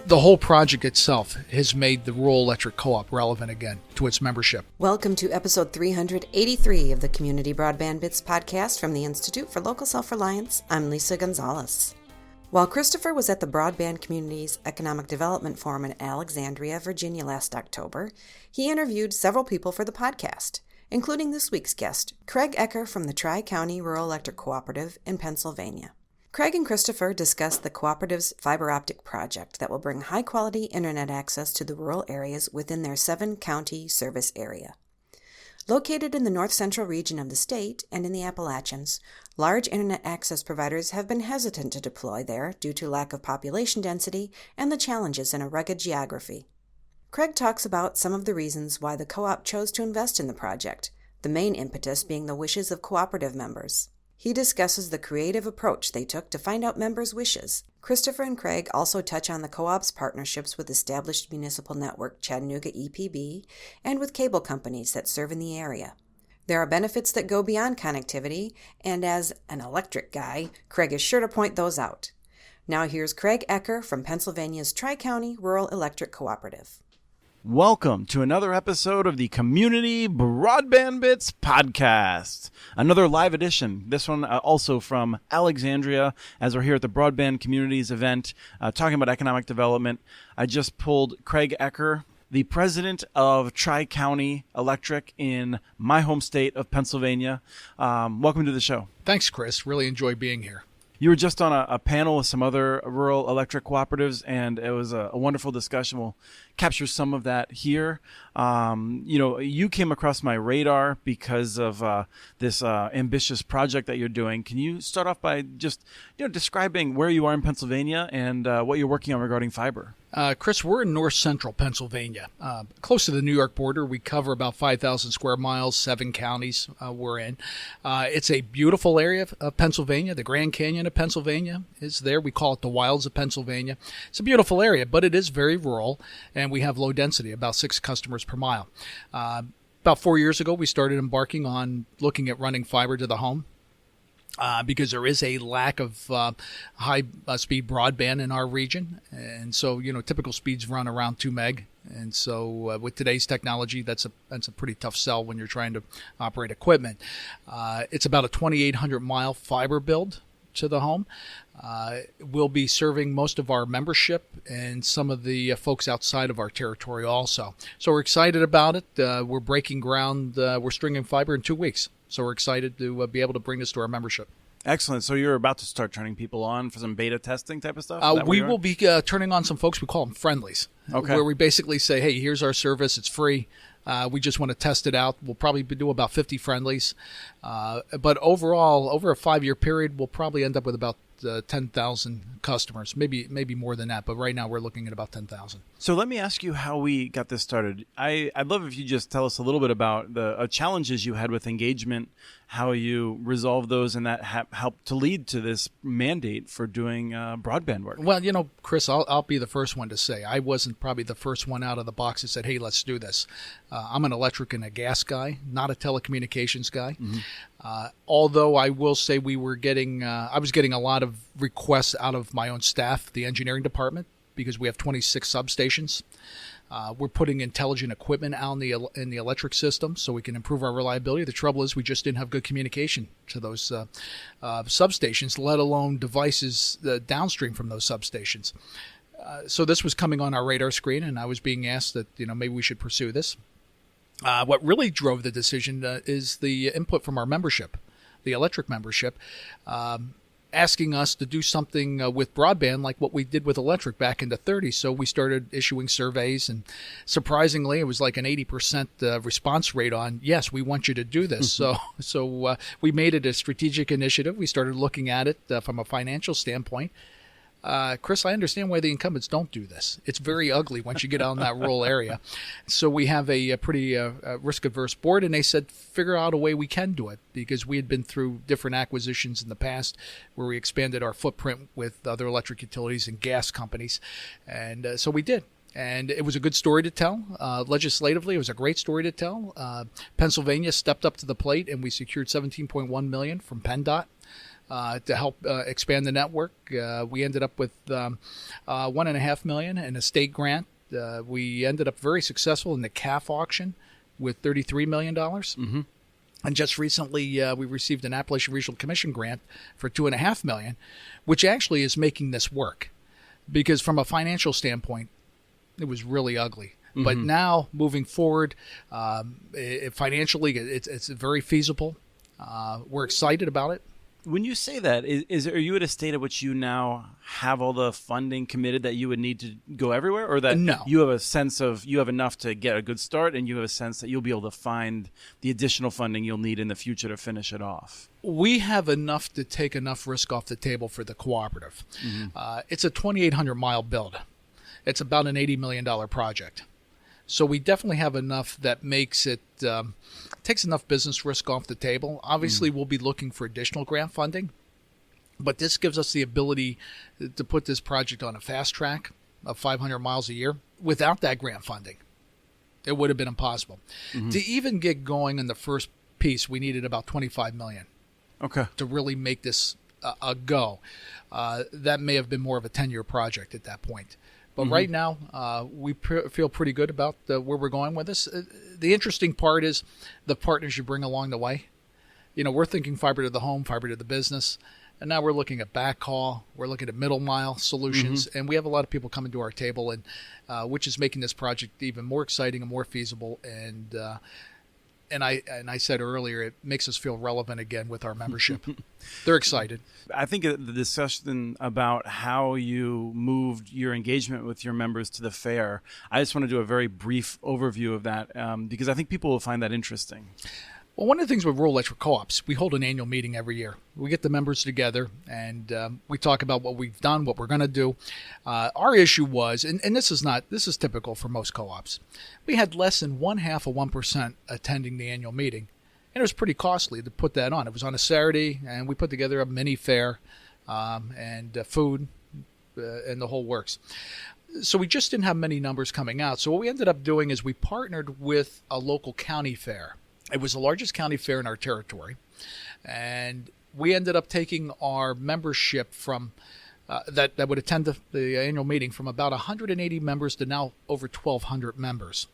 The whole project itself has made the rural electric co-op relevant again to its membership. Welcome to episode 383 of the Community Broadband Bits podcast from the Institute for Local Self-Reliance. I'm Lisa Gonzalez. While Christopher was at the Broadband Community's Economic Development Forum in Alexandria, Virginia last October, he interviewed several people for the podcast, including this week's guest, Craig Eccher from the TriCounty Rural Electric Cooperative in Pennsylvania. Craig and Christopher discussed the cooperative's fiber optic project that will bring high-quality internet access to the rural areas within their 7-county service area. Located in the north-central region of the state and in the Appalachians, large internet access providers have been hesitant to deploy there due to lack of population density and the challenges in a rugged geography. Craig talks about some of the reasons why the co-op chose to invest in the project, the main impetus being the wishes of cooperative members. He discusses the creative approach they took to find out members' wishes. Christopher and Craig also touch on the co-op's partnerships with established municipal network Chattanooga EPB and with cable companies that serve in the area. There are benefits that go beyond connectivity, and as an electric guy, Craig is sure to point those out. Now here's Craig Eccher from Pennsylvania's TriCounty Rural Electric Cooperative. Welcome to another episode of the Community Broadband Bits podcast. Another live edition, this one also from Alexandria, as we're here at the Broadband Communities event talking about economic development. I just pulled Craig Eccher, the president of TriCounty Electric in my home state of Pennsylvania. Welcome to the show. Thanks, Chris. Really enjoy being here. You were just on a panel with some other rural electric cooperatives, and it was a wonderful discussion. We'll capture some of that here. You came across my radar because of this ambitious project that you're doing. Can you start off by just describing where you are in Pennsylvania and what you're working on regarding fiber? Chris, we're in north central Pennsylvania, close to the New York border. We cover about 5,000 square miles, 7 counties we're in. It's a beautiful area of Pennsylvania. The Grand Canyon of Pennsylvania is there. We call it the wilds of Pennsylvania. It's a beautiful area, but it is very rural, and we have low density, about 6 customers per mile. About 4 years ago, we started embarking on looking at running fiber to the home. Because there is a lack of high-speed broadband in our region. And so, typical speeds run around 2 meg. And so with today's technology, that's a pretty tough sell when you're trying to operate equipment. It's about a 2,800-mile fiber build to the home. We'll be serving most of our membership and some of the folks outside of our territory also. So we're excited about it. We're breaking ground. We're stringing fiber in 2 weeks. So we're excited to be able to bring this to our membership. Excellent. So you're about to start turning people on for some beta testing type of stuff? We will be turning on some folks. We call them friendlies. Okay. Where we basically say, hey, here's our service. It's free. We just want to test it out. We'll probably do about 50 friendlies. But overall, over a 5-year period, we'll probably end up with about 10,000 customers, maybe more than that. But right now we're looking at about 10,000. So let me ask you how we got this started. I'd love if you just tell us a little bit about the challenges you had with engagement, how you resolved those, and that helped to lead to this mandate for doing broadband work. Well, Chris, I'll be the first one to say I wasn't probably the first one out of the box that said, hey, let's do this. I'm an electric and a gas guy, not a telecommunications guy. Mm-hmm. Although I will say I was getting a lot of requests out of my own staff, the engineering department, because we have 26 substations. We're putting intelligent equipment out in the electric system so we can improve our reliability. The trouble is we just didn't have good communication to those substations, let alone devices downstream from those substations. So this was coming on our radar screen, and I was being asked that maybe we should pursue this. What really drove the decision is the input from our membership, the electric membership, asking us to do something with broadband like what we did with electric back in the 30s. So we started issuing surveys, and surprisingly, it was like an 80% response rate on, yes, we want you to do this. So we made it a strategic initiative. We started looking at it from a financial standpoint. Chris, I understand why the incumbents don't do this. It's very ugly once you get out in that rural area. So we have a pretty risk-averse board, and they said, figure out a way we can do it, because we had been through different acquisitions in the past where we expanded our footprint with other electric utilities and gas companies. And so we did. And it was a good story to tell. Legislatively, it was a great story to tell. Pennsylvania stepped up to the plate, and we secured $17.1 million from PennDOT. to help expand the network. We ended up with $1.5 million in a state grant. We ended up very successful in the CAF auction with $33 million. Mm-hmm. And just recently, we received an Appalachian Regional Commission grant for $2.5 million, which actually is making this work. Because from a financial standpoint, it was really ugly. Mm-hmm. But now, moving forward, financially, it's very feasible. We're excited about it. When you say that, are you at a state at which you now have all the funding committed that you would need to go everywhere? Or that No. You have a sense of you have enough to get a good start and you have a sense that you'll be able to find the additional funding you'll need in the future to finish it off? We have enough to take enough risk off the table for the cooperative. Mm-hmm. It's a 2,800-mile build. It's about an $80 million project. So we definitely have enough that makes it takes enough business risk off the table. Obviously, we'll be looking for additional grant funding, but this gives us the ability to put this project on a fast track of 500 miles a year. Without that grant funding, it would have been impossible. Mm-hmm. To even get going in the first piece, we needed about $25 million. Okay. To really make this a go. That may have been more of a 10-year project at that point. But right now, we feel pretty good about where we're going with this. The interesting part is the partners you bring along the way. You know, we're thinking fiber to the home, fiber to the business, and now we're looking at backhaul. We're looking at middle mile solutions, and we have a lot of people coming to our table, and which is making this project even more exciting and more feasible. And I said earlier, it makes us feel relevant again with our membership. They're excited. I think the discussion about how you moved your engagement with your members to the fair, I just want to do a very brief overview of that because I think people will find that interesting. Well, one of the things with rural electric co-ops, we hold an annual meeting every year. We get the members together, and we talk about what we've done, what we're going to do. Our issue was, and this is typical for most co-ops, we had less than 0.5% attending the annual meeting, and it was pretty costly to put that on. It was on a Saturday, and we put together a mini fair and food and the whole works. So we just didn't have many numbers coming out. So what we ended up doing is we partnered with a local county fair. It was the largest county fair in our territory, and we ended up taking our membership from that would attend the annual meeting from about 180 members to now over 1,200 members.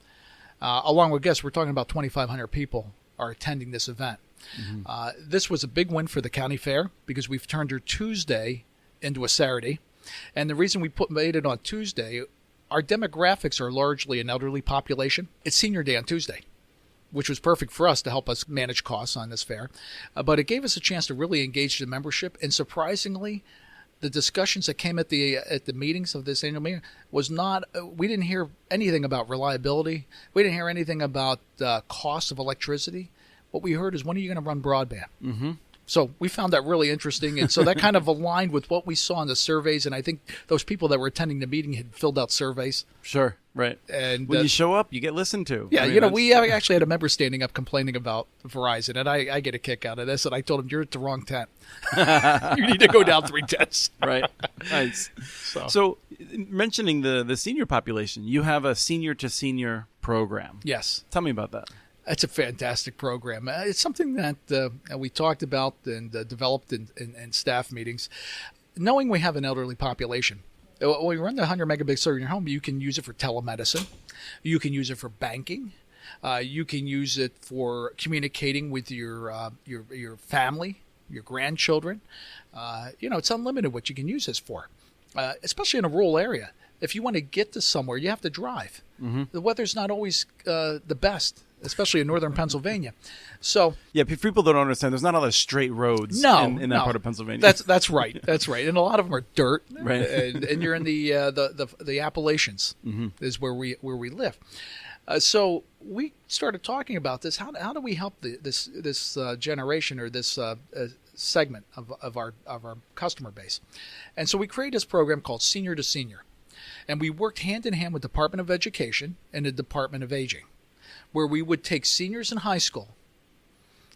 Along with guests, we're talking about 2,500 people are attending this event. Mm-hmm. This was a big win for the county fair because we've turned our Tuesday into a Saturday, and the reason we made it on Tuesday, our demographics are largely an elderly population. It's Senior Day on Tuesday, which was perfect for us to help us manage costs on this fair. But it gave us a chance to really engage the membership. And surprisingly, the discussions that came at the meetings of this annual meeting was not, we didn't hear anything about reliability. We didn't hear anything about cost of electricity. What we heard is, when are you going to run broadband? Mm-hmm. So we found that really interesting. And so that kind of aligned with what we saw in the surveys. And I think those people that were attending the meeting had filled out surveys. Sure, right. And when you show up, you get listened to. Yeah, we actually had a member standing up complaining about Verizon. And I get a kick out of this. And I told him, you're at the wrong tent. You need to go down 3 tents. Right. Nice. So mentioning the senior population, you have a senior to senior program. Yes. Tell me about that. It's a fantastic program. It's something that we talked about and developed in staff meetings. Knowing we have an elderly population, when we run the 100 megabit server in your home, you can use it for telemedicine. You can use it for banking. You can use it for communicating with your family, your grandchildren. It's unlimited what you can use this for, especially in a rural area. If you want to get to somewhere, you have to drive. Mm-hmm. The weather's not always the best, especially in northern Pennsylvania. So yeah, people don't understand. There's not all the straight roads in that part of Pennsylvania. That's right. That's right. And a lot of them are dirt. Right. And you're in the Appalachians is where we live. So we started talking about this. How do we help this generation or this segment of our customer base? And so we created this program called Senior to Senior. And we worked hand in hand with the Department of Education and the Department of Aging, where we would take seniors in high school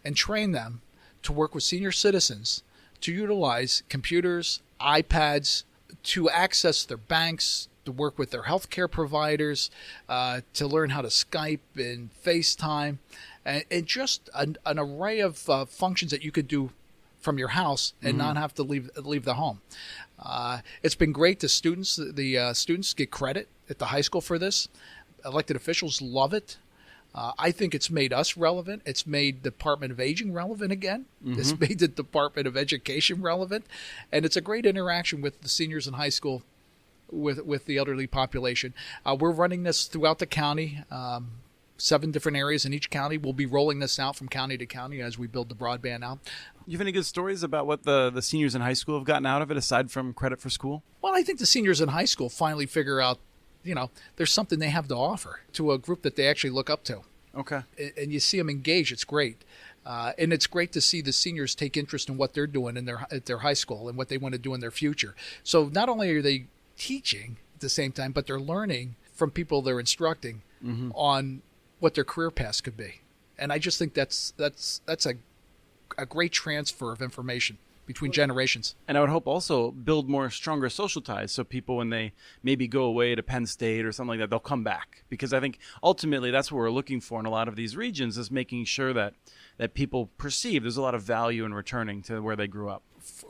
and train them to work with senior citizens to utilize computers, iPads, to access their banks, to work with their healthcare providers, to learn how to Skype and FaceTime, and just an array of functions that you could do from your house and not have to leave the home. It's been great. The students get credit at the high school for this. Elected officials love it. I think it's made us relevant. It's made the Department of Aging relevant again. It's made the Department of Education relevant. And it's a great interaction with the seniors in high school, with the elderly population. We're running this throughout the county, 7 different areas in each county. We'll be rolling this out from county to county as we build the broadband out. You have any good stories about what the seniors in high school have gotten out of it, aside from credit for school? Well, I think the seniors in high school finally figure out, there's something they have to offer to a group that they actually look up to. Okay. And you see them engage. It's great. And it's great to see the seniors take interest in what they're doing at their high school and what they want to do in their future. So not only are they teaching at the same time, but they're learning from people they're instructing on what their career paths could be. And I just think that's a great transfer of information between generations. And I would hope also build more stronger social ties, so people, when they maybe go away to Penn State or something like that, they'll come back. Because I think ultimately that's what we're looking for in a lot of these regions, is making sure that people perceive there's a lot of value in returning to where they grew up.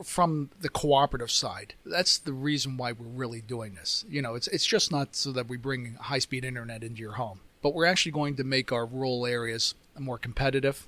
From the cooperative side, that's the reason why we're really doing this. It's just not so that we bring high-speed internet into your home, but we're actually going to make our rural areas more competitive.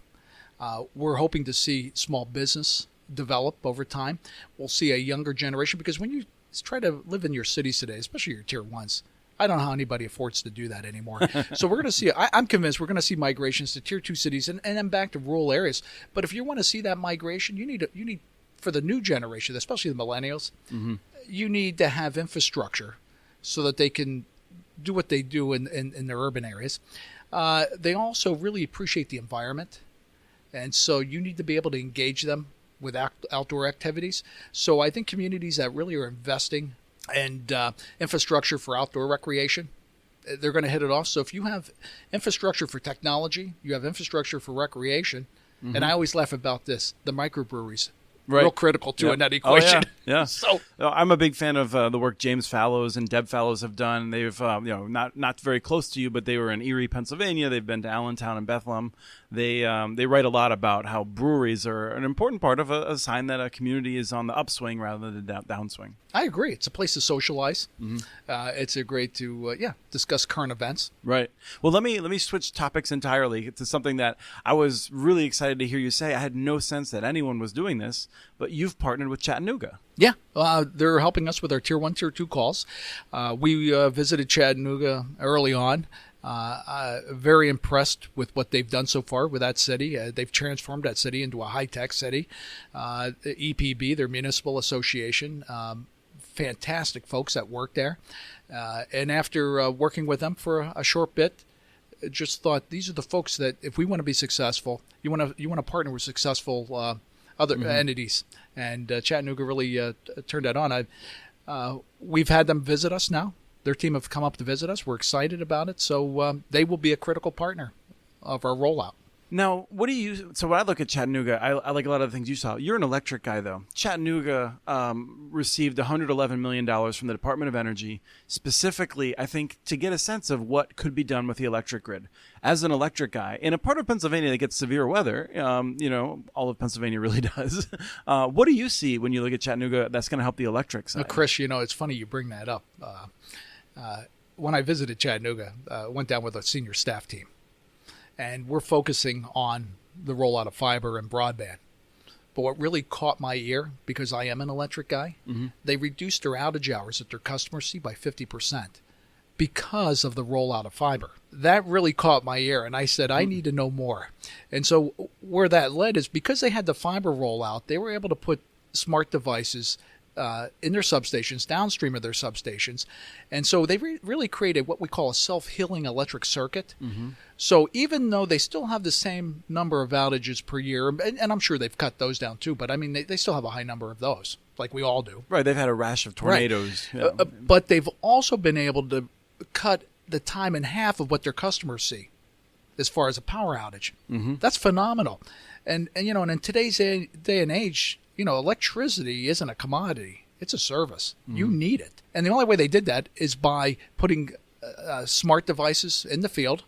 We're hoping to see small business develop over time. We'll see a younger generation, because when you try to live in your cities today, especially your tier ones, I don't know how anybody affords to do that anymore. So we're going to see, I'm convinced we're going to see migrations to tier 2 cities and then back to rural areas. But if you want to see that migration, you need for the new generation, especially the millennials, you need to have infrastructure so that they can do what they do in their urban areas. They also really appreciate the environment. And so you need to be able to engage them with outdoor activities. So I think communities that really are investing in infrastructure for outdoor recreation, they're going to hit it off. So if you have infrastructure for technology, you have infrastructure for recreation, and I always laugh about this, the microbreweries. Right. Real critical too in that equation. Oh, yeah. So I'm a big fan of the work James Fallows and Deb Fallows have done. They've not very close to you, but they were in Erie, Pennsylvania. They've been to Allentown and Bethlehem. They write a lot about how breweries are an important part of a sign that a community is on the upswing rather than the downswing. I agree. It's a place to socialize. It's a great to discuss current events. Right. Well, let me switch topics entirely to something that I was really excited to hear you say. I had no sense that anyone was doing this, but you've partnered with Chattanooga. Yeah, they're helping us with our Tier 1, Tier 2 calls. We visited Chattanooga early on. Very impressed with what they've done so far with that city. They've transformed that city into a high-tech city. The EPB, their municipal association, fantastic folks that work there. And after working with them for a short bit, just thought these are the folks that if we want to be successful, you want to partner with successful other entities. And Chattanooga really turned that on. We've had them visit us now. Their team have come up to visit us. We're excited about it. So they will be a critical partner of our rollout. Now, so when I look at Chattanooga, I like a lot of the things you saw. You're an electric guy, though. Chattanooga received $111 million from the Department of Energy, specifically, I think, to get a sense of what could be done with the electric grid. As an electric guy, in a part of Pennsylvania that gets severe weather, all of Pennsylvania really does. What do you see when you look at Chattanooga that's going to help the electric side? Chris, it's funny you bring that up. When I visited Chattanooga, I went down with a senior staff team. And we're focusing on the rollout of fiber and broadband. But what really caught my ear, because I am an electric guy, they reduced their outage hours that their customers see by 50% because of the rollout of fiber. That really caught my ear, and I said, I need to know more. And so where that led is because they had the fiber rollout, they were able to put smart devices in their substations, downstream of their substations. And so they really created what we call a self-healing electric circuit. So even though they still have the same number of outages per year, and I'm sure they've cut those down too, but I mean, they still have a high number of those, like we all do. Right, they've had a rash of tornadoes. Right. Yeah. But they've also been able to cut the time in half of what their customers see as far as a power outage. That's phenomenal. And in today's day and age, electricity isn't a commodity. It's a service. You need it. And the only way they did that is by putting smart devices in the field.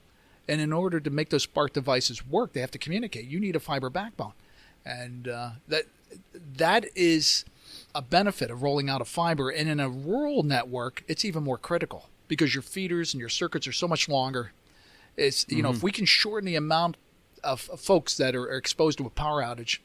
And in order to make those smart devices work, they have to communicate. You need a fiber backbone. And that is a benefit of rolling out a fiber. And in a rural network, it's even more critical because your feeders and your circuits are so much longer. It's, if we can shorten the amount of folks that are exposed to a power outage,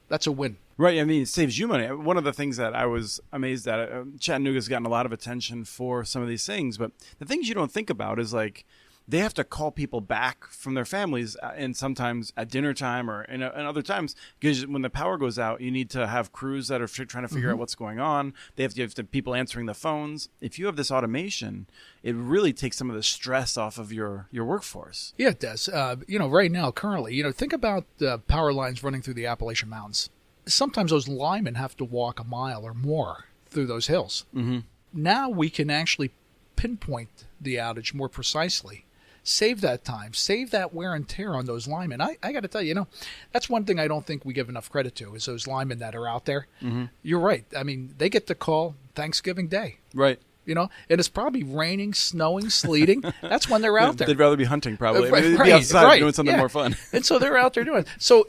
that's a win. Right. I mean, it saves you money. One of the things that I was amazed at, Chattanooga's gotten a lot of attention for some of these things, but the things you don't think about is like they have to call people back from their families, and sometimes at dinner time or in other times, because when the power goes out, you need to have crews that are trying to figure out what's going on. They have to have people answering the phones. If you have this automation, it really takes some of the stress off of your workforce. Yeah, it does. Right now, currently, think about power lines running through the Appalachian Mountains. Sometimes those linemen have to walk a mile or more through those hills. Mm-hmm. Now we can actually pinpoint the outage more precisely. Save that time, save that wear and tear on those linemen. I got to tell you, that's one thing I don't think we give enough credit to is those linemen that are out there. Mm-hmm. You're right. I mean, they get the call Thanksgiving Day. Right. And it's probably raining, snowing, sleeting. That's when they're out there. They'd rather be hunting, probably. Right, they'd be outside doing something more fun. And so they're out there doing it. So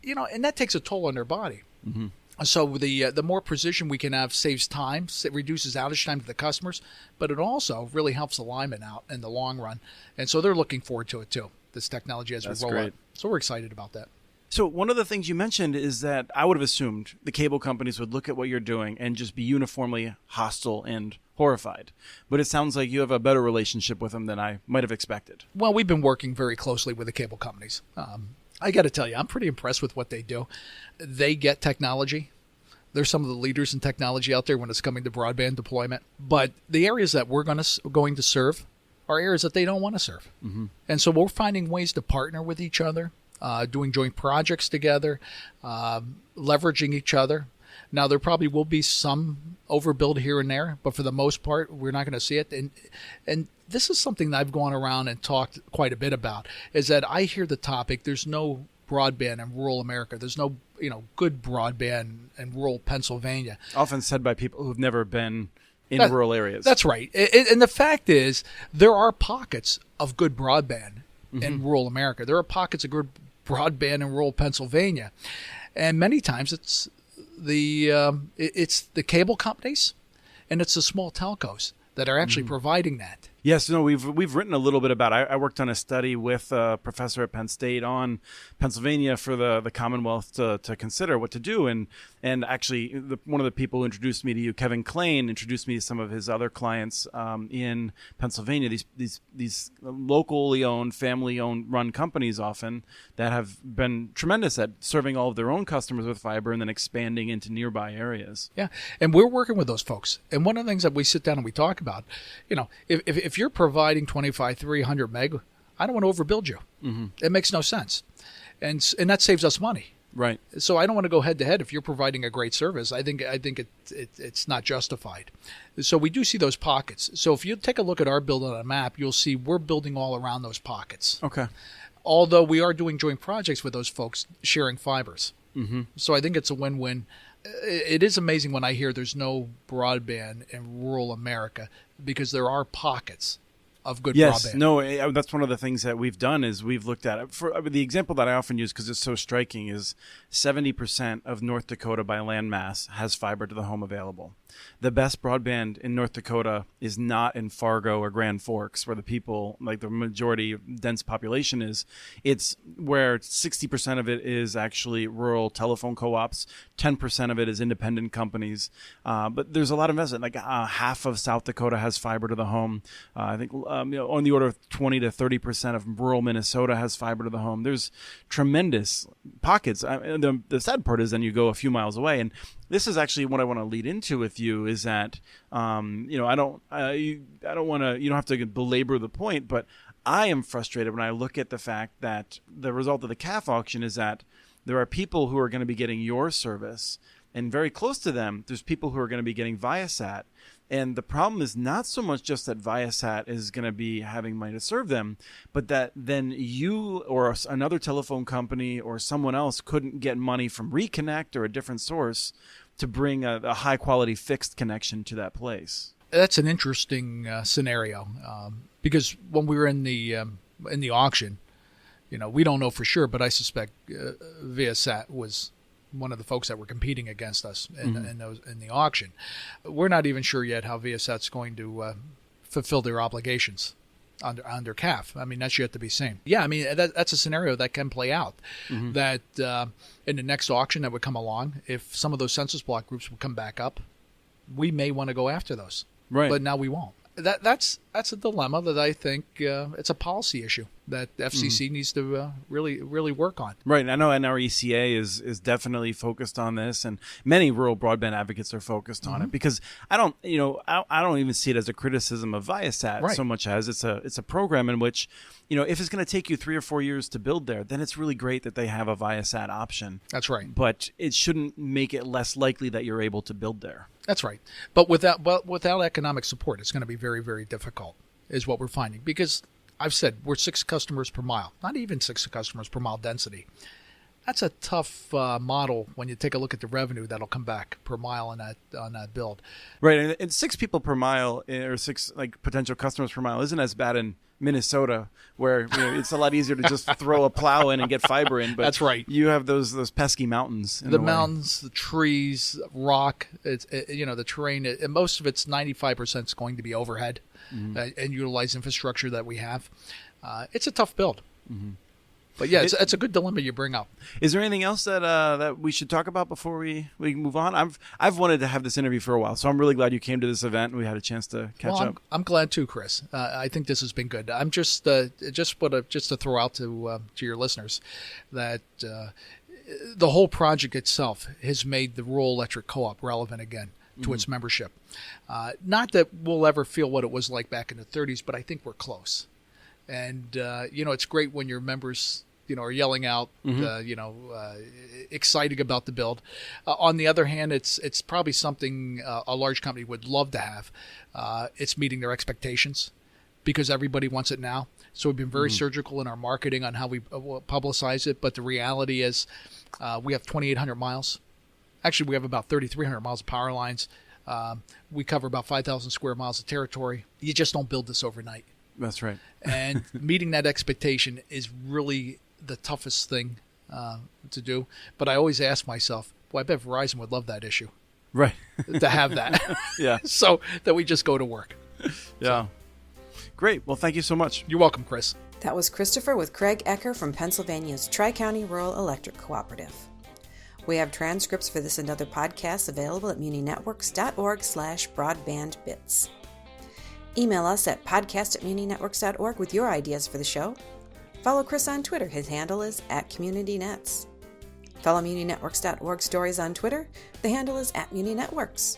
and that takes a toll on their body. Mm-hmm. So the more precision we can have saves time, it reduces outage time to the customers, but it also really helps the linemen out in the long run. And so they're looking forward to it too, this technology as we roll out. So we're excited about that. So one of the things you mentioned is that I would have assumed the cable companies would look at what you're doing and just be uniformly hostile and horrified. But it sounds like you have a better relationship with them than I might have expected. Well, we've been working very closely with the cable companies. I got to tell you, I'm pretty impressed with what they do. They get technology. They're some of the leaders in technology out there when it's coming to broadband deployment. But the areas that we're going to serve are areas that they don't want to serve. Mm-hmm. And so we're finding ways to partner with each other, doing joint projects together, leveraging each other. Now, there probably will be some overbuild here and there, but for the most part, we're not going to see it. And this is something that I've gone around and talked quite a bit about, is that I hear the topic, there's no broadband in rural America. There's no, good broadband in rural Pennsylvania. Often said by people who've never been in rural areas. That's right. And the fact is, there are pockets of good broadband in rural America. There are pockets of good broadband in rural Pennsylvania. And many times it's the cable companies and it's the small telcos that are actually providing that. Yes, no, we've written a little bit about it. I worked on a study with a professor at Penn State on Pennsylvania for the Commonwealth to consider what to do. And actually, one of the people who introduced me to you, Kevin Klain, introduced me to some of his other clients in Pennsylvania. These locally owned, family-owned run companies often that have been tremendous at serving all of their own customers with fiber and then expanding into nearby areas. Yeah, and we're working with those folks. And one of the things that we sit down and we talk about, if you're providing 300 meg, I don't want to overbuild you. Mm-hmm. It makes no sense. And that saves us money. Right. So I don't want to go head to head if you're providing a great service. I think it's not justified. So we do see those pockets. So if you take a look at our build on a map, you'll see we're building all around those pockets. Okay. Although we are doing joint projects with those folks sharing fibers. Mm-hmm. So I think it's a win-win. It is amazing when I hear there's no broadband in rural America because there are pockets of good broadband. No, that's one of the things that we've done is we've looked at it. For the example that I often use because it's so striking is 70% of North Dakota by land mass has fiber to the home available. The best broadband in North Dakota is not in Fargo or Grand Forks where the people, like the majority dense population is. It's where 60% of it is actually rural telephone co-ops, 10% of it is independent companies. But there's a lot of investment. Like half of South Dakota has fiber to the home. I think on the order of 20 to 30% of rural Minnesota has fiber to the home. There's tremendous pockets. The sad part is then you go a few miles away, and this is actually what I want to lead into with you is that you don't have to belabor the point, but I am frustrated when I look at the fact that the result of the CAF auction is that there are people who are going to be getting your service, and very close to them, there's people who are going to be getting ViaSat. And the problem is not so much just that ViaSat is going to be having money to serve them, but that then you or another telephone company or someone else couldn't get money from Reconnect or a different source to bring a high-quality fixed connection to that place. That's an interesting scenario because when we were in the auction, We don't know for sure, but I suspect ViaSat was one of the folks that were competing against us in the auction. We're not even sure yet how ViaSat's going to fulfill their obligations under CAF. I mean, that's yet to be seen. Yeah, I mean, that's a scenario that can play out. That in the next auction that would come along, if some of those census block groups would come back up, we may want to go after those. Right. But now we won't. That's a dilemma that I think it's a policy issue that the FCC needs to really work on. Right. I know NRECA is definitely focused on this, and many rural broadband advocates are focused on it, because I don't even see it as a criticism of ViaSat so much as it's a program in which, if it's going to take you 3 or 4 years to build there, then it's really great that they have a ViaSat option. That's right. But it shouldn't make it less likely that you're able to build there. That's right. But without economic support, it's going to be very, very difficult, is what we're finding. Because I've said we're 6 customers per mile, not even 6 customers per mile density. That's a tough model when you take a look at the revenue that'll come back per mile on that build. Right, and 6 people per mile, or 6 potential customers per mile, isn't as bad in Minnesota, where it's a lot easier to just throw a plow in and get fiber in. But that's right. You have those pesky mountains. The mountains, the trees, rock. The terrain. And most of it's 95% is going to be overhead and utilize infrastructure that we have. It's a tough build. But yeah, it's a good dilemma you bring up. Is there anything else that we should talk about before we move on? I've wanted to have this interview for a while, so I'm really glad you came to this event and we had a chance to catch up. I'm glad too, Chris. I think this has been good. I'm just to throw out to your listeners that the whole project itself has made the rural electric co-op relevant again to its membership. Not that we'll ever feel what it was like back in the 30s, but I think we're close. And it's great when your members are yelling out, excited about the build. On the other hand, it's probably something a large company would love to have. It's meeting their expectations because everybody wants it now. So we've been very surgical in our marketing on how we publicize it. But the reality is we have 2,800 miles. Actually, we have about 3,300 miles of power lines. We cover about 5,000 square miles of territory. You just don't build this overnight. That's right. And meeting that expectation is really the toughest thing to do. But I always ask myself, I bet Verizon would love that issue. Right. To have that. Yeah. So that we just go to work. Yeah. So. Great. Well, thank you so much. You're welcome, Chris. That was Christopher with Craig Eccher from Pennsylvania's TriCounty Rural Electric Cooperative. We have transcripts for this and other podcasts available at muninetworks.org/broadbandbits. Email us at podcast@muninetworks.org with your ideas for the show. Follow Chris on Twitter. His handle is @CommunityNets. Follow muninetworks.org stories on Twitter. The handle is @muninetworks.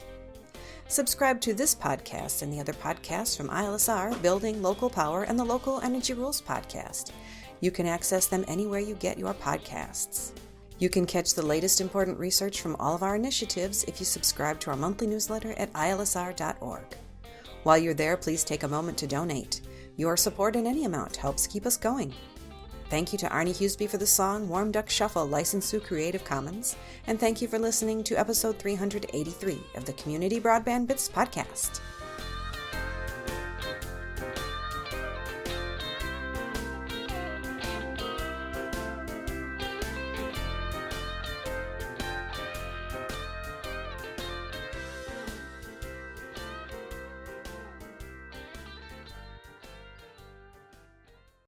Subscribe to this podcast and the other podcasts from ILSR, Building Local Power, and the Local Energy Rules podcast. You can access them anywhere you get your podcasts. You can catch the latest important research from all of our initiatives if you subscribe to our monthly newsletter at ilsr.org. While you're there, please take a moment to donate. Your support in any amount helps keep us going. Thank you to Arnie Huseby for the song Warm Duck Shuffle, licensed through Creative Commons. And thank you for listening to episode 383 of the Community Broadband Bits podcast.